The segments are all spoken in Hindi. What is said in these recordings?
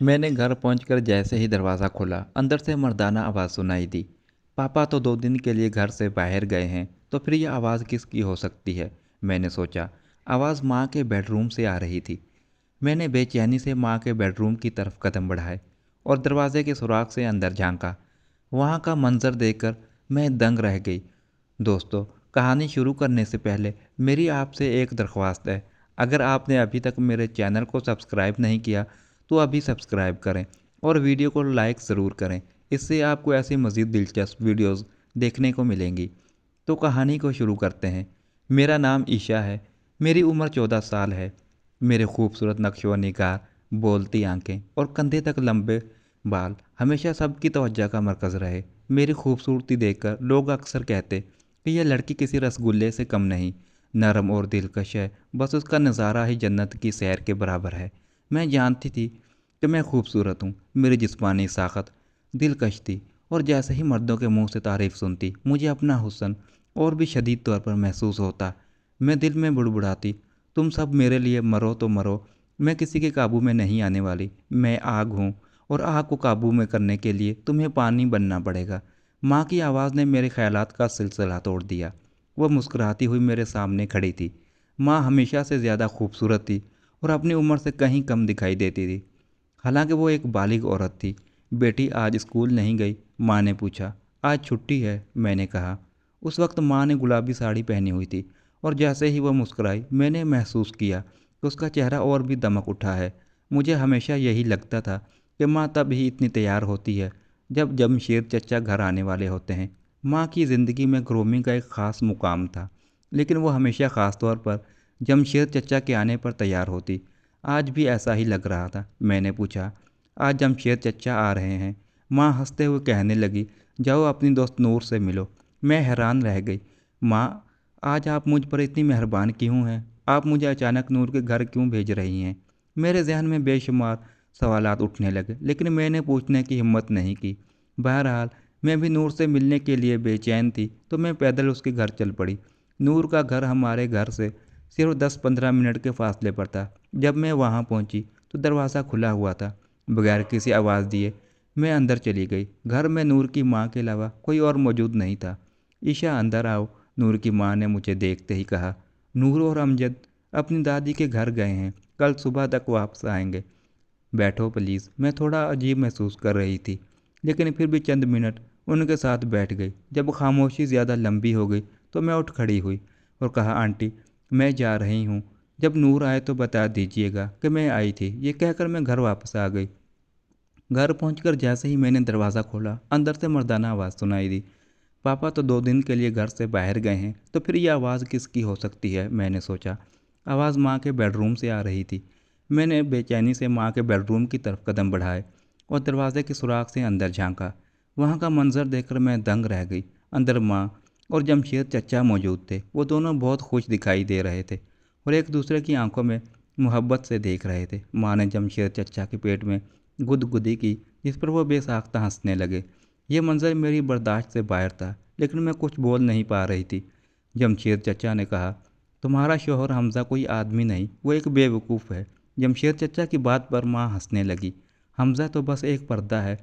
मैंने घर पहुंचकर जैसे ही दरवाज़ा खोला, अंदर से मर्दाना आवाज़ सुनाई दी। पापा तो 2 दिन के लिए घर से बाहर गए हैं, तो फिर यह आवाज़ किसकी हो सकती है? मैंने सोचा। आवाज़ माँ के बेडरूम से आ रही थी। मैंने बेचैनी से माँ के बेडरूम की तरफ कदम बढ़ाए और दरवाजे के सुराख से अंदर झांका। वहाँ का मंजर देखकर मैं दंग रह गई। दोस्तों, कहानी शुरू करने से पहले मेरी आपसे एक दरख्वास्त है। अगर आपने अभी तक मेरे चैनल को सब्सक्राइब नहीं किया तो अभी सब्सक्राइब करें और वीडियो को लाइक ज़रूर करें। इससे आपको ऐसी मज़ीद दिलचस्प वीडियोस देखने को मिलेंगी। तो कहानी को शुरू करते हैं। मेरा नाम ईशा है। मेरी उम्र 14 साल है। मेरे खूबसूरत नक्शो निगार, बोलती आंखें और कंधे तक लंबे बाल हमेशा सबकी तवज्जो का मरकज़ रहे। मेरी खूबसूरती देखकर लोग अक्सर कहते कि यह लड़की किसी रसगुल्ले से कम नहीं, नरम और दिलकश है। बस उसका नज़ारा ही जन्नत की सैर के बराबर है। मैं जानती थी कि मैं खूबसूरत हूँ। मेरी जिस्मानी साख़त दिलकश थी और जैसे ही मर्दों के मुंह से तारीफ़ सुनती, मुझे अपना हुस्न और भी शदीद तौर पर महसूस होता। मैं दिल में बुड़बुड़ाती, तुम सब मेरे लिए मरो तो मरो, मैं किसी के काबू में नहीं आने वाली। मैं आग हूँ और आग को काबू में करने के लिए तुम्हें पानी बनना पड़ेगा। माँ की आवाज़ ने मेरे ख्यालात का सिलसिला तोड़ दिया। वह मुस्कुराती हुई मेरे सामने खड़ी थी। माँ हमेशा से ज़्यादा खूबसूरत थी और अपनी उम्र से कहीं कम दिखाई देती थी। हालांकि वो एक बालिग औरत थी। बेटी आज स्कूल नहीं गई? माँ ने पूछा। आज छुट्टी है, मैंने कहा। उस वक्त माँ ने गुलाबी साड़ी पहनी हुई थी और जैसे ही वह मुस्कुराई, मैंने महसूस किया कि उसका चेहरा और भी दमक उठा है। मुझे हमेशा यही लगता था कि माँ तब ही इतनी तैयार होती है जब जमशेद चचा घर आने वाले होते हैं। माँ की ज़िंदगी में ग्रूमिंग का एक ख़ास मुकाम था, लेकिन वो हमेशा ख़ास तौर पर जमशेद चचा के आने पर तैयार होती। आज भी ऐसा ही लग रहा था। मैंने पूछा, आज जमशेद चचा आ रहे हैं? माँ हंसते हुए कहने लगी, जाओ अपनी दोस्त नूर से मिलो। मैं हैरान रह गई। माँ, आज आप मुझ पर इतनी मेहरबान क्यों हैं? आप मुझे अचानक नूर के घर क्यों भेज रही हैं? मेरे जहन में बेशुमार सवालात उठने लगे, लेकिन मैंने पूछने की हिम्मत नहीं की। बहरहाल, मैं भी नूर से मिलने के लिए बेचैन थी, तो मैं पैदल उसके घर चल पड़ी। नूर का घर हमारे घर से सिर्फ 10-15 मिनट के फासले पर था। जब मैं वहाँ पहुँची तो दरवाज़ा खुला हुआ था। बगैर किसी आवाज़ दिए मैं अंदर चली गई। घर में नूर की माँ के अलावा कोई और मौजूद नहीं था। ईशा, अंदर आओ, नूर की माँ ने मुझे देखते ही कहा। नूर और अमजद अपनी दादी के घर गए हैं, कल सुबह तक वापस आएंगे। बैठो प्लीज़। मैं थोड़ा अजीब महसूस कर रही थी, लेकिन फिर भी चंद मिनट उनके साथ बैठ गई। जब खामोशी ज़्यादा लंबी हो गई तो मैं उठ खड़ी हुई और कहा, आंटी, मैं जा रही हूँ। जब नूर आए तो बता दीजिएगा कि मैं आई थी। ये कहकर मैं घर वापस आ गई। घर पहुंचकर जैसे ही मैंने दरवाज़ा खोला, अंदर से मर्दाना आवाज़ सुनाई दी। पापा तो 2 दिन के लिए घर से बाहर गए हैं, तो फिर ये आवाज़ किसकी हो सकती है? मैंने सोचा। आवाज़ माँ के बेडरूम से आ रही थी। मैंने बेचैनी से माँ के बेडरूम की तरफ कदम बढ़ाए और दरवाजे के सुराख से अंदर झांका। वहाँ का मंजर देखकर मैं दंग रह गई। अंदर माँ और जमशेद चचा मौजूद थे। वो दोनों बहुत खुश दिखाई दे रहे थे और एक दूसरे की आंखों में मोहब्बत से देख रहे थे। माँ ने जमशेद चचा के पेट में गुदगुदी की, जिस पर वो बेसाख्ता हंसने लगे। ये मंजर मेरी बर्दाश्त से बाहर था, लेकिन मैं कुछ बोल नहीं पा रही थी। जमशेद चचा ने कहा, तुम्हारा शौहर हमज़ा कोई आदमी नहीं, वो एक बेवकूफ़ है। जमशेद चचा की बात पर माँ हंसने लगी। हमज़ा तो बस एक पर्दा है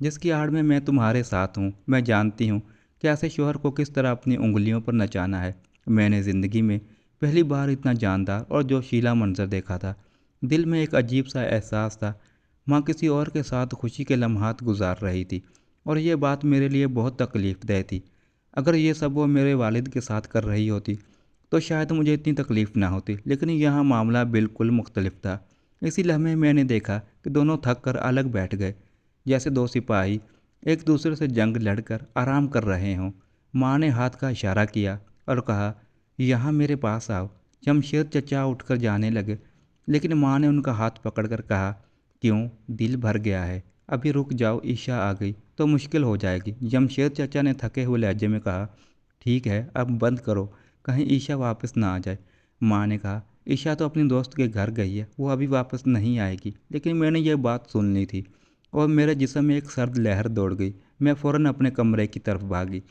जिसकी आड़ में मैं तुम्हारे साथ हूँ। मैं जानती हूँ कि ऐसे शौहर को किस तरह अपनी उंगलियों पर नचाना है। मैंने ज़िंदगी में पहली बार इतना जानदार और जोशीला मंजर देखा था। दिल में एक अजीब सा एहसास था। माँ किसी और के साथ खुशी के लम्हात गुजार रही थी और ये बात मेरे लिए बहुत तकलीफ़देह थी। अगर ये सब वो मेरे वालिद के साथ कर रही होती तो शायद मुझे इतनी तकलीफ़ ना होती, लेकिन यहाँ मामला बिल्कुल मुख्तलिफ था। इसी लम्हे मैंने देखा कि दोनों थक कर अलग बैठ गए, जैसे दो सिपाही एक दूसरे से जंग लड़कर आराम कर रहे हों। माँ ने हाथ का इशारा किया और कहा, यहाँ मेरे पास आओ। जमशेद चचा उठकर जाने लगे, लेकिन माँ ने उनका हाथ पकड़कर कहा, क्यों? दिल भर गया है, अभी रुक जाओ, ईशा आ गई तो मुश्किल हो जाएगी। जमशेद चाचा ने थके हुए लहजे में कहा, ठीक है, अब बंद करो, कहीं ईशा वापस ना आ जाए। माँ ने कहा, ईशा तो अपनी दोस्त के घर गई है, वो अभी वापस नहीं आएगी। लेकिन मैंने ये बात सुन ली थी और मेरे जिस्म में एक सर्द लहर दौड़ गई। मैं फ़ौरन अपने कमरे की तरफ भागी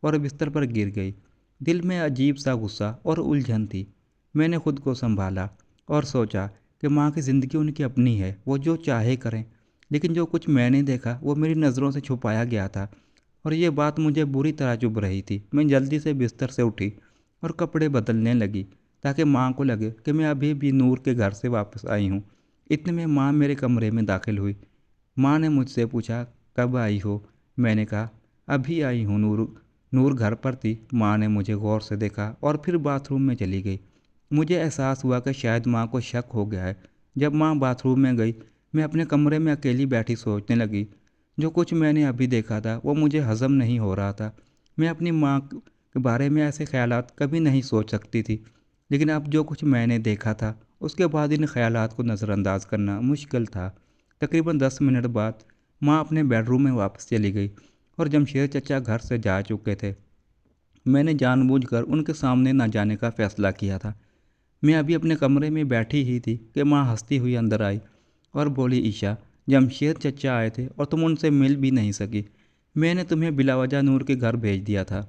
और बिस्तर पर गिर गई। दिल में अजीब सा गुस्सा और उलझन थी। मैंने खुद को संभाला और सोचा कि माँ की ज़िंदगी उनकी अपनी है, वो जो चाहे करें। लेकिन जो कुछ मैंने देखा वो मेरी नज़रों से छुपाया गया था, और ये बात मुझे बुरी तरह चुभ रही थी। मैं जल्दी से बिस्तर से उठी और कपड़े बदलने लगी, ताकि माँ को लगे कि मैं अभी भी नूर के घर से वापस आई हूँ। इतने में माँ मेरे कमरे में दाखिल हुई। माँ ने मुझसे पूछा, कब आई हो? मैंने कहा, अभी आई हूँ नूर। नूर घर पर थी। माँ ने मुझे गौर से देखा और फिर बाथरूम में चली गई। मुझे एहसास हुआ कि शायद माँ को शक हो गया है। जब माँ बाथरूम में गई, मैं अपने कमरे में अकेली बैठी सोचने लगी। जो कुछ मैंने अभी देखा था वो मुझे हजम नहीं हो रहा था। मैं अपनी माँ के बारे में ऐसे ख्यालात कभी नहीं सोच सकती थी, लेकिन अब जो कुछ मैंने देखा था उसके बाद इन ख्यालात को नज़रअंदाज करना मुश्किल था। तकरीबन 10 मिनट बाद माँ अपने बेडरूम में वापस चली गई और जमशेद चचा घर से जा चुके थे। मैंने जानबूझकर उनके सामने न जाने का फ़ैसला किया था। मैं अभी अपने कमरे में बैठी ही थी कि माँ हंसती हुई अंदर आई और बोली, ईशा, जमशेद चचा आए थे और तुम उनसे मिल भी नहीं सकी। मैंने तुम्हें बिलावजा नूर के घर भेज दिया था।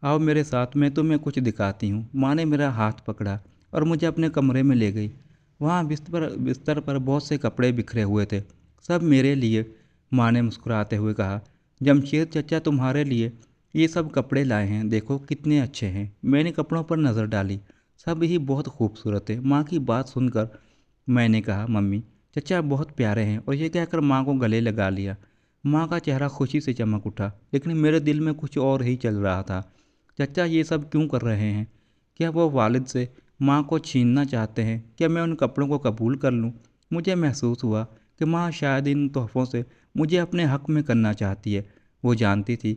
आओ मेरे साथ, मैं तुम्हें कुछ दिखाती हूँ। माँ ने मेरा हाथ पकड़ा और मुझे अपने कमरे में ले गई। वहाँ बिस्तर पर बहुत से कपड़े बिखरे हुए थे, सब मेरे लिए। माँ ने मुस्कुराते हुए कहा, जमशेद चचा तुम्हारे लिए ये सब कपड़े लाए हैं, देखो कितने अच्छे हैं। मैंने कपड़ों पर नज़र डाली, सब ही बहुत खूबसूरत है। माँ की बात सुनकर मैंने कहा, मम्मी, चचा बहुत प्यारे हैं, और ये कहकर माँ को गले लगा लिया। माँ का चेहरा खुशी से चमक उठा, लेकिन मेरे दिल में कुछ और ही चल रहा था। चचा ये सब क्यों कर रहे हैं? क्या वो वालिद से माँ को छीनना चाहते हैं? क्या मैं उन कपड़ों को कबूल कर लूँ? मुझे महसूस हुआ कि माँ शायद इन तोहफ़ों से मुझे अपने हक़ में करना चाहती है। वो जानती थी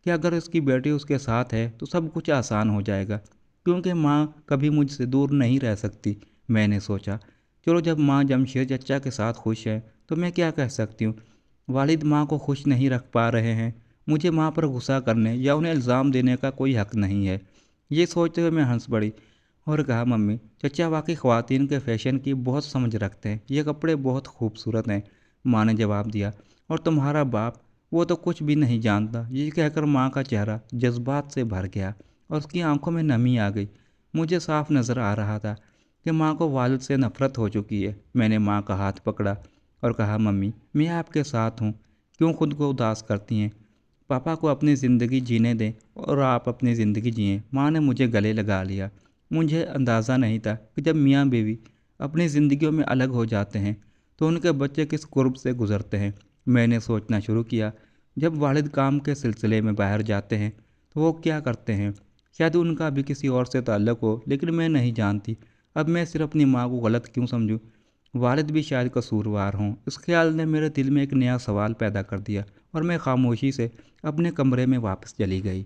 कि अगर उसकी बेटी उसके साथ है तो सब कुछ आसान हो जाएगा, क्योंकि माँ कभी मुझसे दूर नहीं रह सकती। मैंने सोचा, चलो जब माँ जमशेद चचा के साथ खुश है तो मैं क्या कह सकती हूँ। वालिद माँ को खुश नहीं रख पा रहे हैं, मुझे माँ पर गुस्सा करने या उन्हें इल्ज़ाम देने का कोई हक़ नहीं है। ये सोचते हुए मैं हंस पड़ी और कहा, मम्मी, चचा वाकई ख़वातीन के फ़ैशन की बहुत समझ रखते हैं, ये कपड़े बहुत खूबसूरत हैं। माँ ने जवाब दिया, और तुम्हारा बाप, वो तो कुछ भी नहीं जानता। ये कहकर माँ का चेहरा जज्बात से भर गया और उसकी आंखों में नमी आ गई। मुझे साफ नज़र आ रहा था कि माँ को वालिद से नफ़रत हो चुकी है। मैंने माँ का हाथ पकड़ा और कहा, मम्मी, मैं आपके साथ हूँ, क्यों खुद को उदास करती हैं? पापा को अपनी ज़िंदगी जीने दें और आप अपनी ज़िंदगी जिएं। माँ ने मुझे गले लगा लिया। मुझे अंदाज़ा नहीं था कि जब मियाँ बीवी अपनी ज़िंदगियों में अलग हो जाते हैं तो उनके बच्चे किस कुर्ब से गुज़रते हैं। मैंने सोचना शुरू किया, जब वालिद काम के सिलसिले में बाहर जाते हैं तो वो क्या करते हैं? शायद उनका भी किसी और से ताल्लुक़ हो, लेकिन मैं नहीं जानती। अब मैं सिर्फ अपनी माँ को गलत क्यों समझूं? वालिद भी शायद कसूरवार हों। इस ख्याल ने मेरे दिल में एक नया सवाल पैदा कर दिया और मैं खामोशी से अपने कमरे में वापस चली गई।